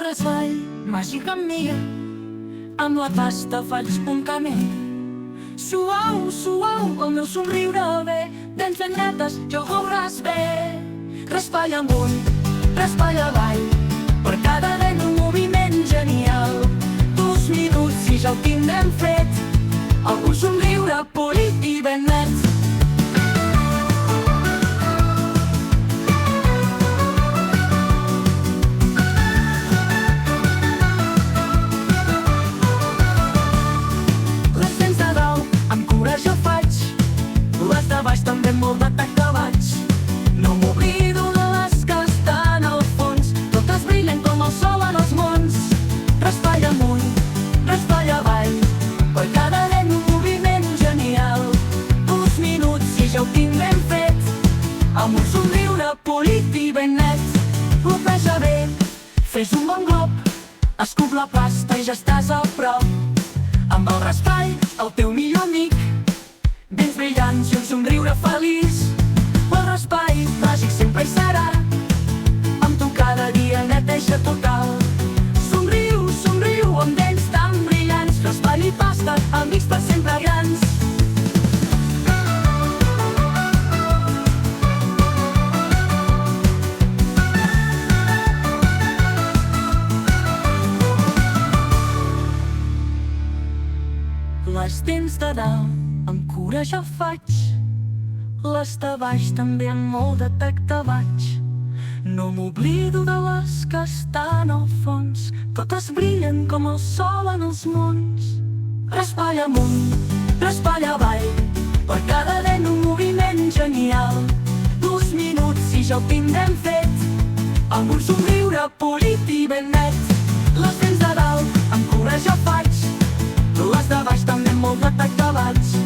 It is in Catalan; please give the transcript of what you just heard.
raspall màgic em mira, amb la pasta faig un camí. Suau, suau, el meu somriure ve, dents ben netes, jo veuràs bé. Raspall amunt, raspall avall, per cada dent un moviment genial. 2 minuts i ja ho tindrem fet, algun somriure polit i ben net. Jo faig, les de baix també molt de tac de baix. No m'oblido de les que estan al fons, totes brillen com el sol en els mons. Raspall amunt, raspall avall, per cada dent un moviment genial. 2 minuts i ja ho tindrem fet, amb un somriure polit i ben net. Glopeja bé, fes un bon glob, escup la pasta i ja estàs a prop. Amb el raspall, el teu millor amic, dents brillants i un somriure feliç. El raspall màgic sempre hi serà, amb tu cada dia neteja total. Somriu, somriu, amb dents tan brillants, raspall i pasta, amics per sempre grans. Les dents de dalt amb cura jo faig, les de baix també amb molt de tac de baix. No m'oblido de les que estan al fons, totes brillen com el sol en els mons. Raspall amunt, raspall avall, per cada dent un moviment genial. 2 minuts i ja ho tindrem fet, amb un somriure polit i ben net. Les dents de dalt amb cura jo faig, les de baix també amb molt de tac de baix.